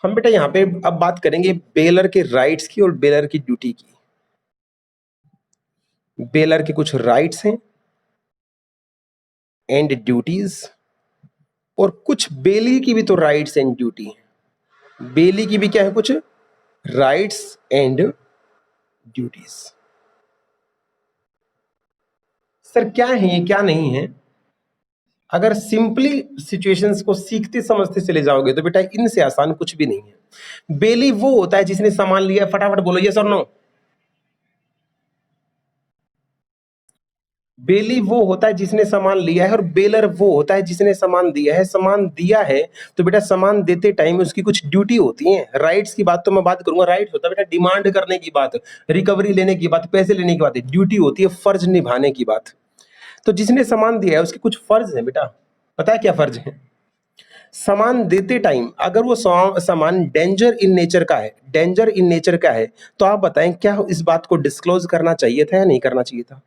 हम बेटा यहाँ पे अब बात करेंगे बेलर के राइट्स की और बेलर की ड्यूटी की। बेलर के कुछ राइट्स हैं एंड ड्यूटीज, और कुछ बेली की भी तो राइट्स एंड ड्यूटी है। बेली की भी क्या है, कुछ राइट्स एंड ड्यूटीज। सर क्या है ये, क्या नहीं है? अगर सिंपली सिचुएशंस को सीखते समझते चले जाओगे तो बेटा इनसे आसान कुछ भी नहीं है। बेली वो होता है जिसने सामान लिया, फटाफट बोलो यस और नो। बेली वो होता है जिसने सामान लिया है, और बेलर वो होता है जिसने सामान दिया है। सामान दिया है तो बेटा सामान देते टाइम उसकी कुछ ड्यूटी होती है। राइट्स की बात तो मैं बात करूंगा, राइट्स होता है बेटा डिमांड करने की बात, रिकवरी लेने की बात, पैसे लेने की बात है। ड्यूटी होती है फर्ज निभाने की बात। तो जिसने सामान दिया है उसके कुछ फर्ज है बेटा। पता है क्या फर्ज है? सामान देते टाइम अगर वो सामान डेंजर इन नेचर का है, डेंजर इन नेचर का है, तो आप बताएं क्या इस बात को डिस्क्लोज करना चाहिए था या नहीं करना चाहिए था?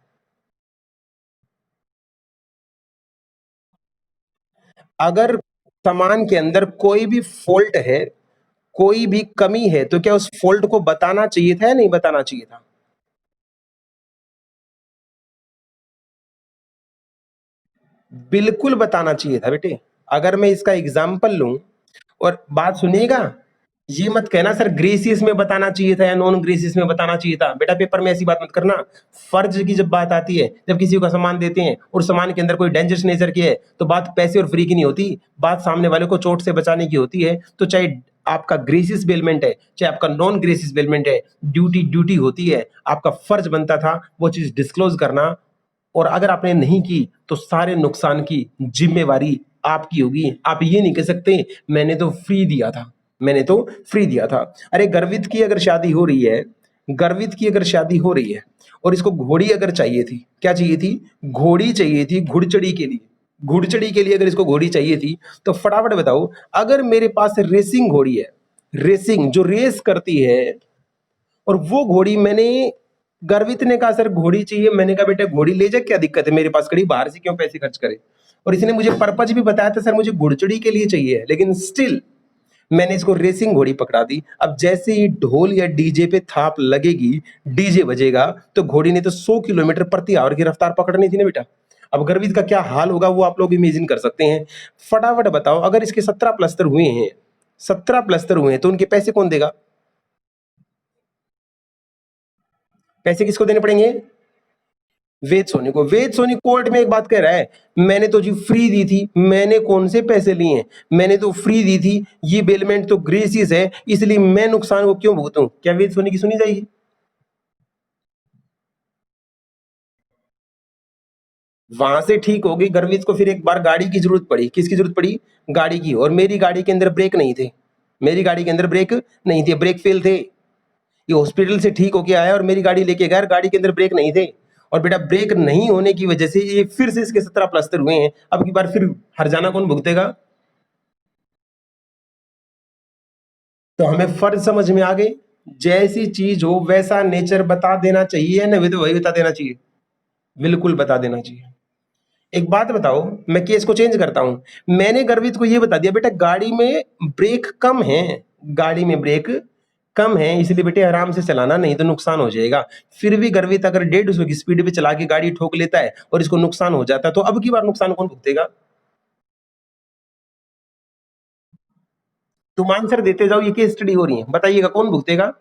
अगर सामान के अंदर कोई भी फॉल्ट है, कोई भी कमी है, तो क्या उस फॉल्ट को बताना चाहिए था या नहीं बताना चाहिए था? बिल्कुल बताना चाहिए था बेटे। अगर मैं इसका एग्जाम्पल लूं, और बात सुनिएगा, ये मत कहना सर ग्रेसियस में बताना चाहिए था या नॉन ग्रेसियस में बताना चाहिए था। बेटा पेपर में ऐसी बात मत करना। फर्ज की जब बात आती है, जब किसी को सामान देते हैं और सामान के अंदर कोई डेंजरस नेचर की है, तो बात पैसे और फ्री की नहीं होती, बात सामने वाले को चोट से बचाने की होती है। तो चाहे आपका ग्रेसियस बेलमेंट है, चाहे आपका नॉन ग्रेसियस बेलमेंट है, ड्यूटी ड्यूटी होती है। आपका फर्ज बनता था वो चीज डिस्क्लोज करना, और अगर आपने नहीं की तो सारे नुकसान की जिम्मेवारी आपकी होगी। आप ये नहीं कह सकते मैंने तो फ्री दिया था, मैंने तो फ्री दिया था। अरे गर्वित की अगर शादी हो रही है, गर्वित की अगर शादी हो रही है और इसको घोड़ी अगर चाहिए थी, क्या चाहिए थी? घोड़ी चाहिए थी घुड़चड़ी के लिए। घुड़चड़ी के लिए अगर इसको घोड़ी चाहिए थी, तो फटाफट बताओ, अगर मेरे पास रेसिंग घोड़ी है, रेसिंग जो रेस करती है, और वो घोड़ी मैंने, गर्वित ने कहा सर घोड़ी चाहिए, मैंने कहा बेटा घोड़ी ले जा, क्या दिक्कत है, मेरे पास खड़ी, बाहर से क्यों पैसे खर्च करे। और इसने मुझे पर्पज भी बताया था सर मुझे घुड़चड़ी के लिए चाहिए, लेकिन स्टिल मैंने इसको रेसिंग घोड़ी पकड़ा दी। अब जैसे ही ढोल या डीजे पे थाप लगेगी, डीजे बजेगा, तो घोड़ी ने तो 100 किलोमीटर प्रति आवर की रफ्तार पकड़नी थी ना बेटा। अब गर्वित का क्या हाल होगा वो आप लोग इमेजिन कर सकते हैं। फटाफट बताओ, अगर इसके 17 प्लस्तर हुए हैं, 17 प्लस्तर हुए हैं, तो उनके पैसे कौन देगा? पैसे किसको देने पड़ेंगे? वेद सोनी को। वेद सोनी कोर्ट में एक बात कह रहा है, मैंने तो जी फ्री दी थी, मैंने कौन से पैसे लिए हैं, मैंने तो फ्री दी थी, ये बेलमेंट तो ग्रेसियस है, इसलिए मैं नुकसान को क्यों भुगतूं? क्या वेद सोनी की सुनी जाएगी? वहां से ठीक होगी, गर्वित को फिर एक बार गाड़ी की जरूरत पड़ी। किसकी जरूरत पड़ी? गाड़ी की। और मेरी गाड़ी के अंदर ब्रेक नहीं थे, मेरी गाड़ी के अंदर ब्रेक नहीं थे, ब्रेक फेल थे। ये हॉस्पिटल से ठीक होके आया और मेरी गाड़ी लेके गया, गाड़ी के अंदर ब्रेक नहीं थे। और बेटा ब्रेक नहीं होने की वजह से ये फिर से इसके 17 प्लास्टर हुए हैं। अब की बार फिर हर्जाना कौन भुगतेगा? तो हमें फर्ज समझ में आ गई। जैसी चीज हो वैसा नेचर बता देना चाहिए, ना भी तो वही बता देना चाहिए, बिल्कुल बता देना चाहिए। एक बात बताओ, मैं केस को चेंज करता हूं। मैंने गर्वित को यह बता दिया बेटा गाड़ी में ब्रेक कम है, गाड़ी में ब्रेक कम है, इसलिए बेटे आराम से चलाना, नहीं तो नुकसान हो जाएगा। फिर भी गर्वित अगर 150 की स्पीड पे चला के गाड़ी ठोक लेता है और इसको नुकसान हो जाता है, तो अब की बार नुकसान कौन भुगतेगा? तुम आंसर देते जाओ, ये केस स्टडी हो रही है, बताइएगा कौन भुगतेगा?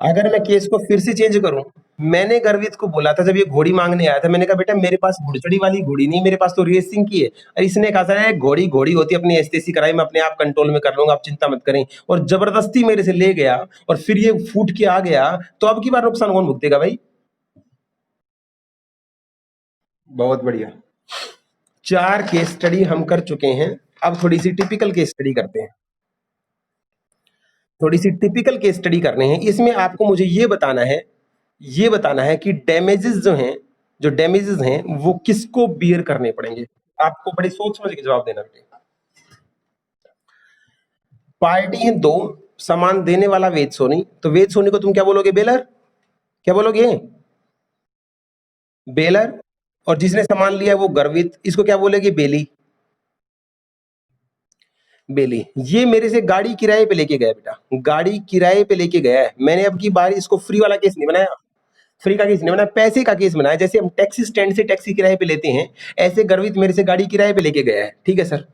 अगर मैं केस को फिर से चेंज करूं, मैंने गर्वित को बोला था जब ये घोड़ी मांगने आया था, मैंने कहा बेटा मेरे पास घुड़चड़ी वाली घोड़ी नहीं, मेरे पास तो रेसिंग की है। और इसने कहा था घोड़ी घोड़ी होती है, अपनी एस्तेसी कराई, मैं अपने आप कंट्रोल में कर लूंगा, आप चिंता मत करें। और जबरदस्ती मेरे से ले गया और फिर ये फूट के आ गया, तो अब की बार नुकसान कौन भुगतेगा भाई? बहुत बढ़िया। 4 केस स्टडी हम कर चुके हैं। अब थोड़ी सी टिपिकल केस स्टडी करते हैं, थोड़ी सी टिपिकल केस स्टडी करने हैं। इसमें आपको मुझे ये बताना है, ये बताना है कि डैमेजेस जो हैं, जो डैमेजेस हैं वो किसको बियर करने पड़ेंगे। आपको बड़ी सोच समझ के जवाब देना बेटे। पार्टी है दो, सामान देने वाला वेद सोनी, तो वेद सोनी को तुम क्या बोलोगे? बेलर। क्या बोलोगे? बेलर। और जिसने सामान लिया वो गर्वित, इसको क्या बोलेगी? बेली। बेली, ये मेरे से गाड़ी किराए पे लेके गया बेटा, गाड़ी किराए पे लेके गया है। मैंने अब की बार इसको फ्री वाला केस नहीं बनाया, फ्री का केस नहीं बनाया, पैसे का केस बनाया। जैसे हम टैक्सी स्टैंड से टैक्सी किराए पे लेते हैं, ऐसे गर्वित मेरे से गाड़ी किराए पे लेके गया है। ठीक है सर,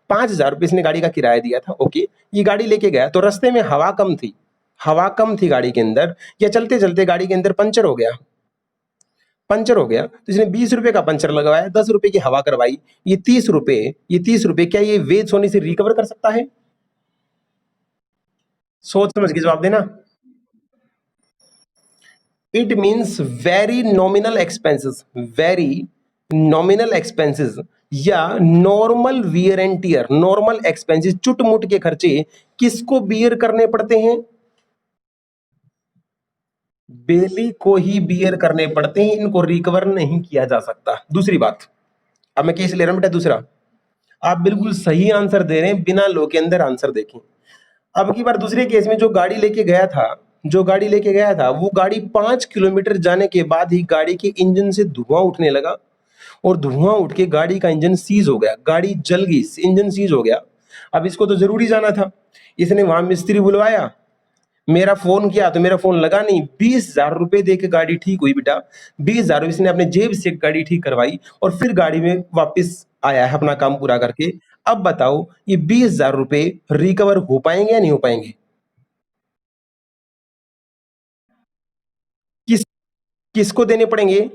5,000 रुपए इसने गाड़ी का किराया दिया था। ओके, ये गाड़ी लेके गया तो रास्ते में हवा कम थी, हवा कम थी गाड़ी के अंदर, या चलते चलते गाड़ी के अंदर पंचर हो गया, पंचर हो गया तो इसने 20 रुपए का पंचर लगवाया, 10 रुपए की हवा करवाई, ये 30 रुपए, ये 30 रुपए क्या ये वेद सोनी से रिकवर कर सकता है? सोच समझ के जवाब देना। It means very nominal expenses, very nominal expenses या normal wear and tear, normal expenses, चुटमुट के खर्चे किसको बियर करने पड़ते हैं? बेली को ही बियर करने पड़ते हैं, इनको रिकवर नहीं किया जा सकता। दूसरी बात, अब मैं केस ले रहा हूं बेटा दूसरा, आप बिल्कुल सही आंसर दे रहे हैं बिना लो के अंदर आंसर देखें। अब की बार दूसरे केस में जो गाड़ी लेके गया था, जो गाड़ी लेके गया था वो गाड़ी 5 किलोमीटर जाने के बाद ही गाड़ी के इंजन से धुआं उठने लगा, और धुआं उठ के गाड़ी का इंजन सीज हो गया, गाड़ी जल गई, इंजन सीज हो गया। अब इसको तो जरूरी जाना था, इसने वहां मिस्त्री बुलवाया, मेरा फोन किया तो मेरा फोन लगा नहीं, 20,000 रुपए दे के गाड़ी ठीक हुई बेटा, 20,000 इसने अपने जेब से गाड़ी ठीक करवाई और फिर गाड़ी में वापस आया है अपना काम पूरा करके। अब बताओ ये 20,000 रुपए रिकवर हो पाएंगे या नहीं हो पाएंगे? किस किसको देने पड़ेंगे?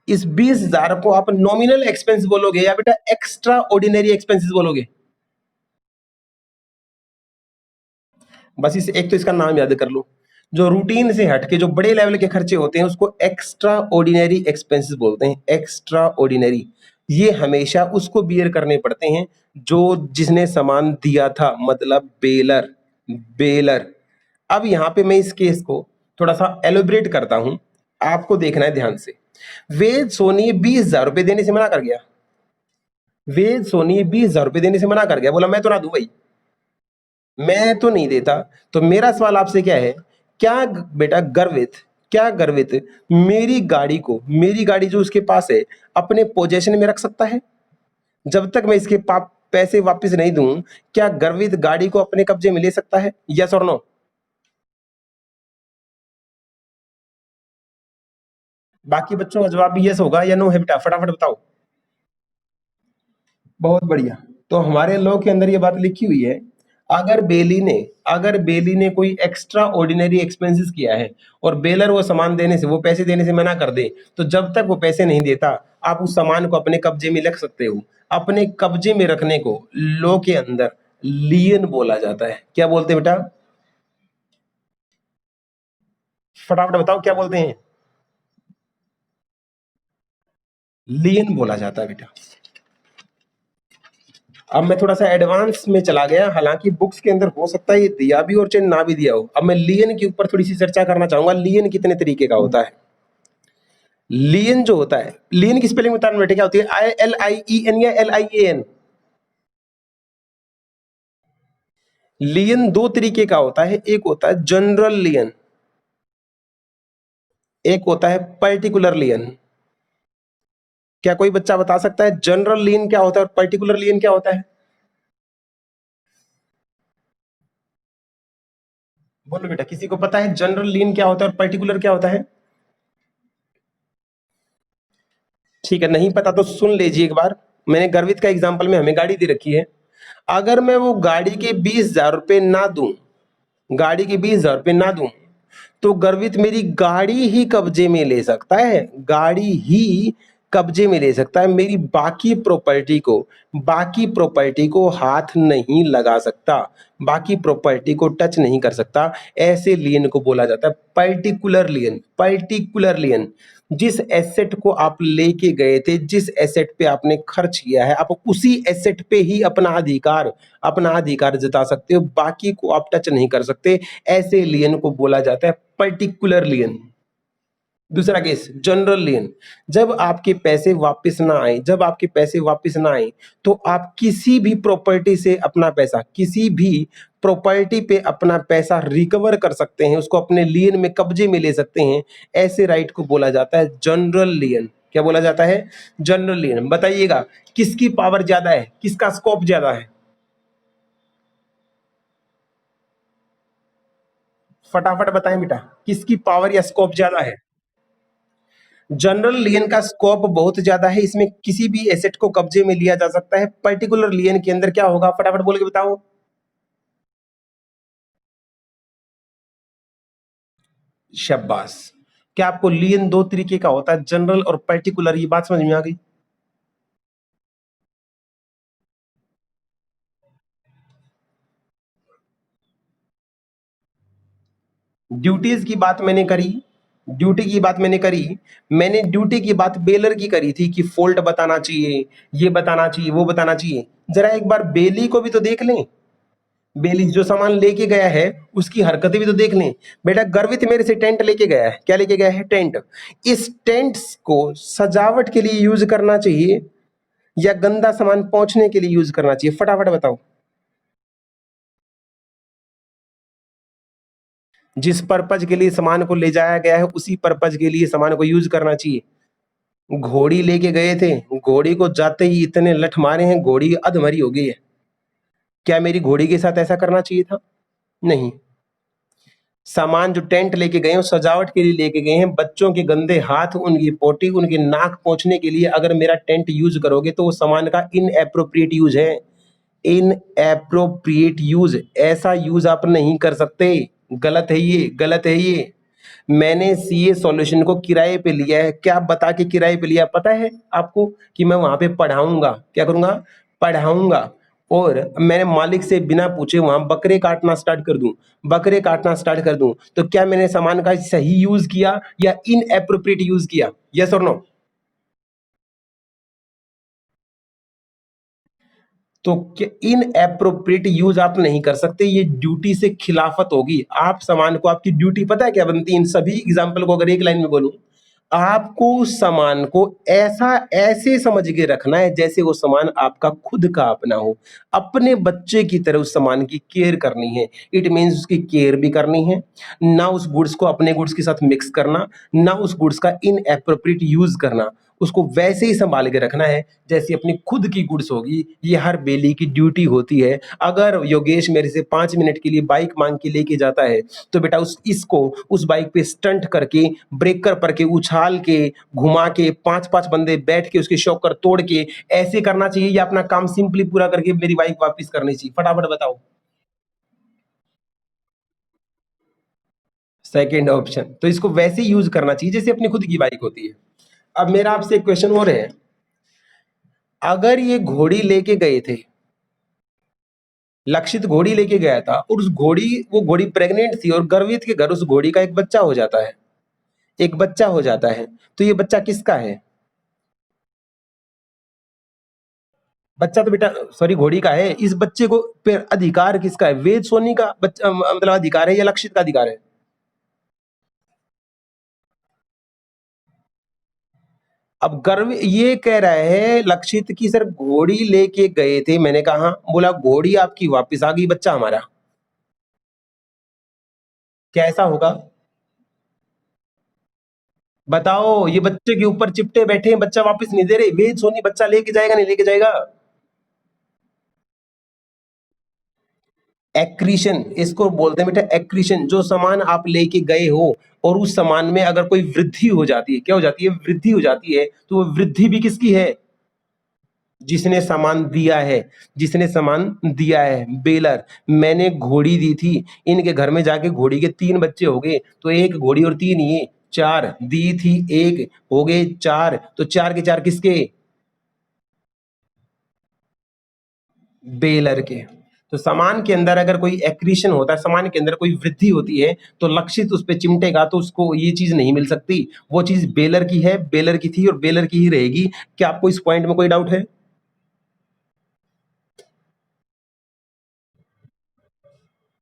इस 20,000 को आप नॉमिनल एक्सपेंस बोलोगे या बेटा एक्स्ट्रा ऑर्डिनरी एक्सपेंसेस बोलोगे? बस इस एक तो इसका नाम याद कर लो, जो रूटीन से हटके जो बड़े लेवल के खर्चे होते हैं उसको एक्स्ट्रा ऑर्डिनरी एक्सपेंसेस बोलते हैं, एक्स्ट्रा ऑर्डिनरी। ये हमेशा उसको बियर करने पड़ते हैं जो जिसने सामान दिया था, मतलब बेलर, बेलर। अब यहां पे मैं इस केस को थोड़ा सा एलोबरेट करता हूं, आपको देखना है ध्यान से। वेद सोनी 20,000 रुपए देने से मना कर गया, वेद सोनी 20,000 रुपए देने से मना कर गया, बोला मैं तो ना दूं भाई, मैं तो नहीं देता। तो मेरा सवाल आपसे क्या है, क्या बेटा गर्वित, क्या गर्वित मेरी गाड़ी को, मेरी गाड़ी जो उसके पास है, अपने पोजेशन में रख सकता है? जब तक मैं इसके पैसे वापस नहीं दूं, क्या गर्वित गाड़ी को अपने कब्जे में ले सकता है? यस और नो? बाकी बच्चों का जवाब भी यस होगा या नो है बेटा, फटाफट बताओ। बहुत बढ़िया। तो हमारे लॉ के अंदर ये बात लिखी हुई है, अगर बेली ने, अगर बेली ने कोई एक्स्ट्रा ऑर्डिनरी एक्सपेंसेस किया है और बेलर वो सामान देने से, वो पैसे देने से मना कर दे, तो जब तक वो पैसे नहीं देता आप उस सामान को अपने कब्जे में रख सकते हो। अपने कब्जे में रखने को लॉ के अंदर लियन बोला जाता है। क्या बोलते हैं बेटा? फटाफट बताओ क्या बोलते हैं? लियन बोला जाता है बेटा। अब मैं थोड़ा सा एडवांस में चला गया, हालांकि बुक्स के अंदर हो सकता है ये दिया भी और चाहे ना भी दिया हो। अब मैं लियन के ऊपर थोड़ी सी चर्चा करना चाहूंगा, लियन कितने तरीके का होता है। लियन जो होता है, लियन की स्पेलिंग बताना बेटे क्या होती है, ILIEN या LIAN? लियन दो तरीके का होता है, एक होता है जनरल लियन, एक होता है पर्टिकुलर लियन। क्या कोई बच्चा बता सकता है जनरल लियन क्या होता है और पर्टिकुलर लियन क्या होता है? बोलो बेटा, किसी को पता है जनरल लियन क्या होता है और पर्टिकुलर क्या होता है? ठीक है, नहीं पता तो सुन लीजिए एक बार। मैंने गर्वित का एग्जांपल में हमें गाड़ी दे रखी है, अगर मैं वो गाड़ी के 20,000 रुपए ना दूं, गाड़ी के 20,000 रुपए ना दूं, तो गर्वित मेरी गाड़ी ही कब्जे में ले सकता है, गाड़ी ही कब्जे में ले सकता है, मेरी बाकी प्रॉपर्टी को, बाकी प्रॉपर्टी को हाथ नहीं लगा सकता, बाकी प्रॉपर्टी को टच नहीं कर सकता। ऐसे लियन को बोला जाता है पर्टिकुलर लियन, पर्टिकुलर लियन। जिस एसेट को आप लेके गए थे, जिस एसेट पे आपने खर्च किया है, आप उसी एसेट पे ही अपना अधिकार, अपना अधिकार जता सकते हो, बाकी को आप टच नहीं कर सकते। ऐसे लियन को बोला जाता है पर्टिकुलर लियन। दूसरा केस जनरल लियन, जब आपके पैसे वापस ना आए, जब आपके पैसे वापस ना आए, तो आप किसी भी प्रॉपर्टी से अपना पैसा, किसी भी प्रॉपर्टी पे अपना पैसा रिकवर कर सकते हैं, उसको अपने लियन में कब्जे में ले सकते हैं। ऐसे राइट को बोला जाता है जनरल लियन। क्या बोला जाता है? जनरल लियन। बताइएगा किसकी पावर ज्यादा है, किसका स्कोप ज्यादा है? फटाफट बताएं बेटा, किसकी पावर या स्कोप ज्यादा है? जनरल लियन का स्कोप बहुत ज्यादा है, इसमें किसी भी एसेट को कब्जे में लिया जा सकता है। पर्टिकुलर लियन के अंदर क्या होगा, फटाफट बोल के बताओ। शाबाश। क्या आपको लियन दो तरीके का होता है, जनरल और पर्टिकुलर, ये बात समझ में आ गई? ड्यूटीज की बात मैंने करी, ड्यूटी की बात मैंने करी, मैंने ड्यूटी की बात बेलर की करी थी कि फोल्ट बताना चाहिए, ये बताना चाहिए, वो बताना चाहिए। जरा एक बार बेली को भी तो देख लें, बेली जो सामान लेके गया है उसकी हरकतें भी तो देख लें। बेटा गर्वित मेरे से टेंट लेके गया है, क्या लेके गया है? टेंट। इस टेंट को सजावट के लिए यूज करना चाहिए या गंदा सामान पहुंचने के लिए यूज करना चाहिए, फटाफट बताओ। जिस पर्पज के लिए सामान को ले जाया गया है उसी पर्पज के लिए सामान को यूज करना चाहिए। घोड़ी लेके गए थे, घोड़ी को जाते ही इतने लठ मारे हैं, घोड़ी अधमरी हो गई है। क्या मेरी घोड़ी के साथ ऐसा करना चाहिए था? नहीं। सामान जो टेंट लेके गए हैं वो सजावट के लिए लेके गए हैं, बच्चों के गंदे हाथ, उनकी पोटी, उनके नाक पहुंचने के लिए अगर मेरा टेंट यूज करोगे तो वो सामान का इनएप्रोप्रिएट यूज है। इनएप्रोप्रिएट यूज, ऐसा यूज आप नहीं कर सकते। गलत है ये, गलत है ये। मैंने सीए सॉल्यूशन को किराए पे लिया है, क्या बता के किराए पे लिया पता है आपको? कि मैं वहां पे पढ़ाऊंगा, क्या करूंगा? पढ़ाऊंगा। और मैंने मालिक से बिना पूछे वहां बकरे काटना स्टार्ट कर दूं, बकरे काटना स्टार्ट कर दूं, तो क्या मैंने सामान का सही यूज किया या इनएप्रोप्रिएट यूज किया? यस और नो? तो इनएप्रोप्रिएट यूज आप नहीं कर सकते, ये ड्यूटी से खिलाफत होगी। आप सामान को, आपकी ड्यूटी पता है क्या बनती है? इन सभी एग्जाम्पल को अगर एक लाइन में बोलूं, आपको उस सामान को ऐसा ऐसे समझ के रखना है जैसे वो सामान आपका खुद का अपना हो। अपने बच्चे की तरह उस सामान की केयर करनी है। इट मीन्स उसकी केयर भी करनी है, ना उस गुड्स को अपने गुड्स के साथ मिक्स करना, ना उस गुड्स का इनएप्रोप्रिएट यूज करना। उसको वैसे ही संभाल के रखना है जैसे अपनी खुद की गुड्स होगी। ये हर बेली की ड्यूटी होती है। अगर योगेश मेरे से 5 मिनट के लिए बाइक मांग के लेके जाता है तो बेटा इसको उस बाइक पे स्टंट करके, ब्रेकर पर के, उछाल के, घुमा के, 5-5 बंदे बैठ के उसके शॉकर तोड़ के ऐसे करना चाहिए या अपना काम सिंपली पूरा करके मेरी बाइक वापस करनी चाहिए? फटाफट बताओ। सेकेंड ऑप्शन, तो इसको वैसे यूज करना चाहिए जैसे अपनी खुद की बाइक होती है। अब मेरा आपसे एक क्वेश्चन और है, अगर ये घोड़ी लेके गए थे, लक्षित घोड़ी लेके गया था और वो घोड़ी प्रेग्नेंट थी और गर्वित के घर उस घोड़ी का एक बच्चा हो जाता है, एक बच्चा हो जाता है, तो ये बच्चा किसका है? बच्चा तो बेटा सॉरी घोड़ी का है, इस बच्चे को पे अधिकार किसका है? वेद सोनी का बच्चा मतलब अधिकार है या लक्षित का अधिकार है? अब गर्व ये कह रहा है लक्षित की सर घोड़ी लेके गए थे, मैंने कहा, बोला घोड़ी आपकी वापस आ गई, बच्चा हमारा। क्या ऐसा होगा? बताओ, ये बच्चे के ऊपर चिपटे बैठे हैं, बच्चा वापस नहीं दे रहे, वेद सोनी बच्चा लेके जाएगा नहीं लेके जाएगा? एक्रीशन इसको बोलते हैं बेटा, एक्रीशन। जो सामान आप लेके गए हो और उस सामान में अगर कोई वृद्धि हो जाती है, क्या हो जाती है? वृद्धि हो जाती है, तो वो वृद्धि भी किसकी है? जिसने सामान दिया है, जिसने सामान दिया है। बेलर, मैंने घोड़ी दी थी, इनके घर में जाके घोड़ी के 3 बच्चे हो गए, तो एक घोड़ी और 3 ये 4 दी थी, एक हो गए 4, तो 4 के 4 किसके? बेलर के। तो सामान के अंदर अगर कोई एक्रीशन होता है, सामान के अंदर कोई वृद्धि होती है, तो लक्षित उस पे चिमटेगा तो उसको ये चीज नहीं मिल सकती। वो चीज बेलर की है, बेलर की थी और बेलर की ही रहेगी। क्या आपको इस पॉइंट में कोई डाउट है?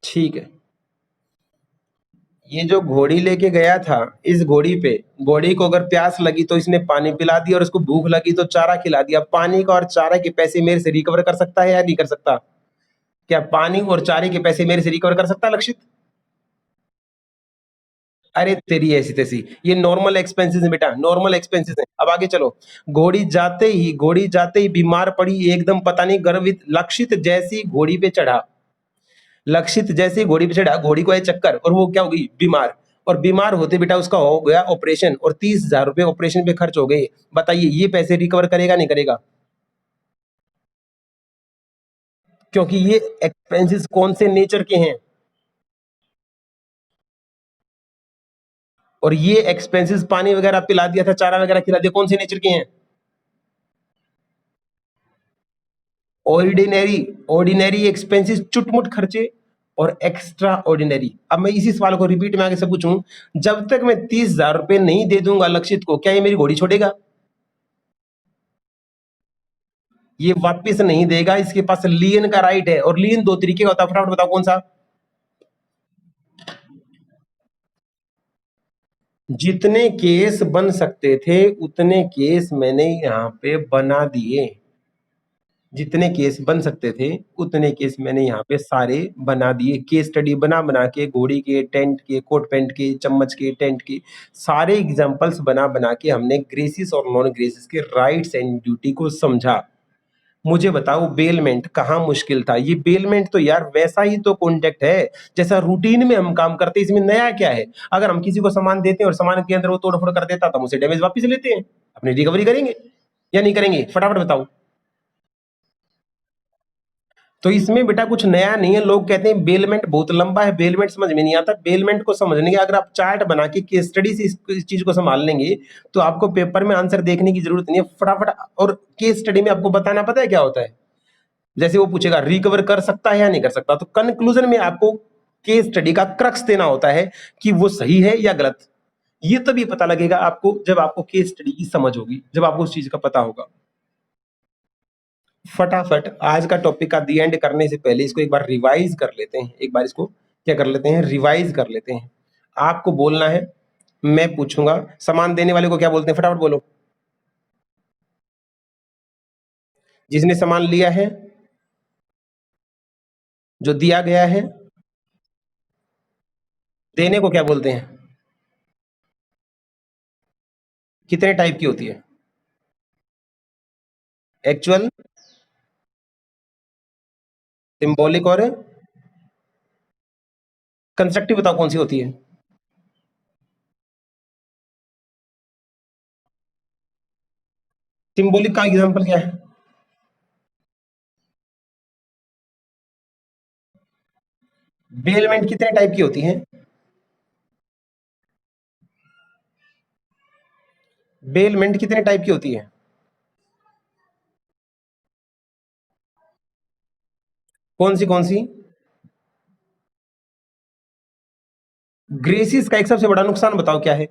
ठीक है। ये जो घोड़ी लेके गया था, इस घोड़ी पे, घोड़ी को अगर प्यास लगी तो इसने पानी पिला दिया और उसको भूख लगी तो चारा खिला दिया। पानी का और चारा के पैसे मेरे से रिकवर कर सकता है या नहीं कर सकता? क्या पानी और चारे के पैसे मेरे से रिकवर कर सकता है लक्षित? अरे तेरी ऐसी तैसी, ये नॉर्मल एक्सपेंसेस है बेटा, नॉर्मल एक्सपेंसेस है। अब आगे चलो। घोड़ी जाते ही बीमार पड़ी, एकदम पता नहीं गर्वित, लक्षित जैसे ही घोड़ी पे चढ़ा, घोड़ी को आए चक्कर और वो क्या हो गई, बीमार। और बीमार होते बेटा उसका हो गया ऑपरेशन, और 30,000 रुपए ऑपरेशन पे खर्च हो गए। बताइए ये पैसे रिकवर करेगा नहीं करेगा? क्योंकि ये एक्सपेंसेस कौन से नेचर के हैं, और ये एक्सपेंसेस पानी वगैरह पिला दिया था, चारा वगैरह खिला दिया, कौन से नेचर के हैं? ऑर्डिनरी। ऑर्डिनरी एक्सपेंसेस चुटमुट खर्चे, और एक्स्ट्रा ऑर्डिनरी। अब मैं इसी सवाल को रिपीट में आगे से पूछूं, जब तक मैं 30,000 रुपए नहीं दे दूंगा लक्षित को, क्या ये मेरी घोड़ी छोड़ेगा? ये वापस नहीं देगा, इसके पास लियन का राइट है, और लियन दो तरीके का होता है, फटाफट बताओ कौन सा? जितने केस बन सकते थे उतने केस मैंने यहाँ पे बना दिए। जितने केस बन सकते थे उतने केस मैंने यहाँ पे सारे बना दिए। केस स्टडी बना बना के, घोड़ी के, टेंट के, कोट पैंट के, चम्मच के, टेंट के, सारे एग्जाम्पल्स बना बना के हमने ग्रेसिस और नॉन ग्रेसिस के राइट्स एंड ड्यूटी को समझा। मुझे बताओ बेलमेंट कहाँ मुश्किल था? ये बेलमेंट तो यार वैसा ही तो कॉन्टेक्ट है जैसा रूटीन में हम काम करते हैं, इसमें नया क्या है? अगर हम किसी को सामान देते हैं और सामान के अंदर वो तोड़ फोड़ कर देता, तो हम उसे डैमेज वापस लेते हैं, अपनी रिकवरी करेंगे या नहीं करेंगे? फटाफट बताओ। तो इसमें बेटा कुछ नया नहीं है। लोग कहते हैं बेलमेंट बहुत लंबा है, बेलमेंट समझ में नहीं आता। बेलमेंट को समझने के अगर आप चार्ट बना के केस स्टडी से इस चीज को संभाल लेंगे, तो आपको पेपर में आंसर देखने की जरूरत नहीं है, फटाफट। और केस स्टडी में आपको बताना पता है क्या होता है? जैसे वो पूछेगा रिकवर कर सकता है या नहीं कर सकता, तो कंक्लूजन में आपको केस स्टडी का क्रक्स देना होता है कि वो सही है या गलत। ये तभी पता लगेगा आपको जब आपको केस स्टडी की समझ होगी, जब आपको उस चीज का पता होगा। फटाफट आज का टॉपिक का दी एंड करने से पहले इसको एक बार रिवाइज कर लेते हैं। एक बार इसको क्या कर लेते हैं, रिवाइज कर लेते हैं। आपको बोलना है, मैं पूछूंगा। सामान देने वाले को क्या बोलते हैं, फटाफट बोलो। जिसने सामान लिया है, जो दिया गया है। देने को क्या बोलते हैं? कितने टाइप की होती है? एक्चुअल, सिंबॉलिक, और कंस्ट्रक्टिव। बताओ कौन सी होती है? सिंबॉलिक का एग्जांपल क्या है? बेलमेंट कितने टाइप की होती है? बेलमेंट कितने टाइप की होती है? कौन सी? ग्रेसिस का एक सबसे बड़ा नुकसान बताओ क्या है?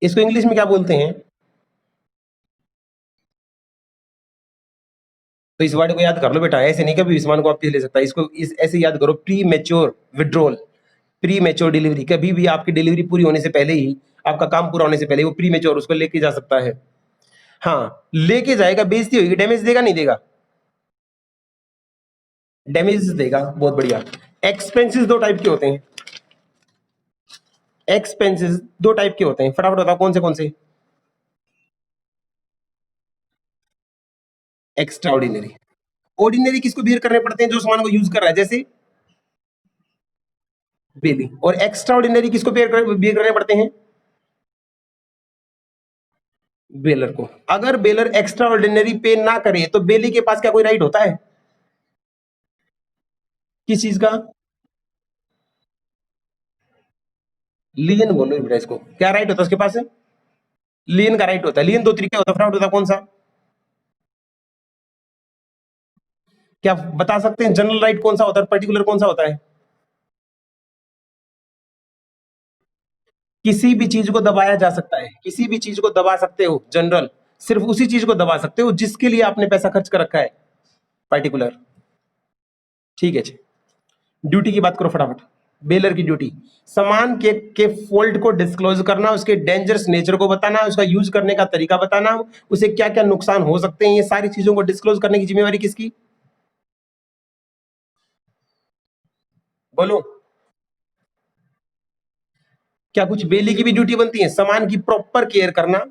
इसको इंग्लिश में क्या बोलते हैं? तो इस वर्ड को याद कर लो बेटा, ऐसे नहीं कभी विस्मान को वापस ले सकता। इसको इस ऐसे याद करो, pre mature withdrawal, pre mature delivery. कभी भी आपकी डिलीवरी पूरी होने से पहले ही, आपका काम पूरा होने से पहले वो प्री मेच्योर उसको लेके जा सकता है। हाँ लेके जाएगा, बेइज्जती होगी, डैमेज देगा नहीं देगा? डैमेज देगा, बहुत बढ़िया। एक्सपेंसेस दो टाइप के होते हैं। एक्सपेंसेस दो टाइप के होते हैं, फटाफट बताओ कौन से? Extra ordinary. ऑर्डिनरी किसको बियर करने पड़ते हैं? जो सामान को यूज कर रहा है, जैसे बेली। और एक्स्ट्रा ऑर्डिनरी किसको बियर करने पड़ते हैं? बेलर को। अगर बेलर एक्स्ट्रा ऑर्डिनरी पे ना करे तो बेली के पास क्या कोई राइट होता है? किस चीज का? लियन बोलो बेटा इसको, क्या राइट होता है उसके पास? लियन का राइट होता है। लियन दो तरीके होता है, फटाफट होता कौन सा? क्या बता सकते हैं जनरल राइट कौन सा होता है, पर्टिकुलर कौन सा होता है? किसी भी चीज को दबाया जा सकता है, किसी भी चीज को दबा सकते हो। जनरल सिर्फ उसी चीज को दबा सकते हो जिसके लिए आपने पैसा खर्च कर रखा है। पर्टिकुलर, ठीक है जी। ड्यूटी की बात करो फटाफट। बेलर की ड्यूटी, सामान के फॉल्ट को डिस्क्लोज करना, उसके डेंजरस नेचर को बताना, उसका यूज करने का तरीका बताना, उसे क्या क्या नुकसान हो सकते हैं, ये सारी चीजों को डिस्क्लोज करने की जिम्मेवारी किसकी? बोलो। क्या कुछ बेली की भी ड्यूटी बनती है? सामान की प्रॉपर केयर करना,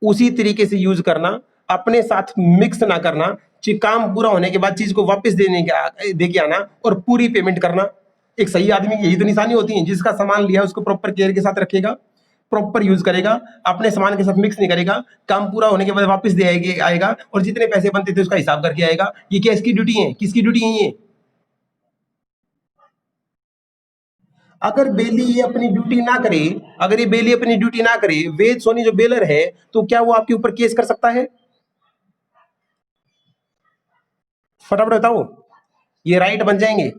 उसी तरीके से यूज करना, अपने साथ मिक्स ना करना, काम पूरा होने के बाद चीज को वापस दे के आना और पूरी पेमेंट करना। एक सही आदमी की यही तो निशानी होती है, जिसका सामान लिया उसको प्रॉपर केयर के साथ रखेगा, प्रॉपर यूज करेगा, अपने सामान के साथ मिक्स नहीं करेगा, काम पूरा होने के बाद वापस दे आएगा और जितने पैसे बनते थे उसका हिसाब करके आएगा। ये क्या इसकी ड्यूटी है? किसकी ड्यूटी है ये? अगर बेली ये अपनी ड्यूटी ना करे, अगर ये बेली अपनी ड्यूटी ना करे, वेद सोनी जो बेलर है, तो क्या वो आपके ऊपर केस कर सकता है? फटाफट बताओ। ये राइट बन जाएंगे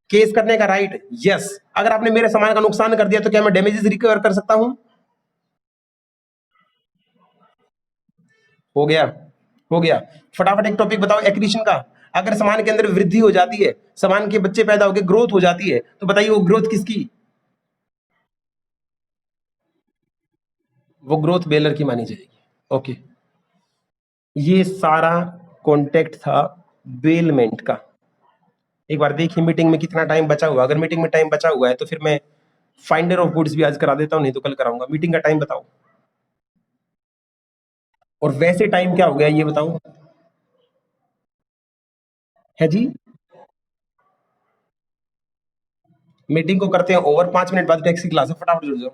केस करने का? Right, yes. अगर आपने मेरे सामान का नुकसान कर दिया तो क्या मैं डैमेजेस रिकवर कर सकता हूं? हो गया, हो गया। फटाफट एक टॉपिक बताओ एक्रीशन का। अगर सामान के अंदर वृद्धि हो जाती है, सामान के बच्चे पैदा होकर ग्रोथ हो जाती है, तो बताइए वो ग्रोथ किसकी? वो ग्रोथ बेलर की मानी जाएगी। ओके, ये सारा कॉन्टेक्ट था बेलमेंट का। एक बार देखिए मीटिंग में कितना टाइम बचा हुआ। अगर मीटिंग में टाइम बचा हुआ है तो फिर मैं फाइंडर ऑफ गुड्स भी आज करा देता हूं, नहीं तो कल कराऊंगा। मीटिंग का टाइम बताओ। और वैसे टाइम क्या हो गया ये बताओ? है जी? मीटिंग को करते हैं ओवर, 5 मिनट बाद टैक्सी क्लास है, फटाफट जुड़ जाओ।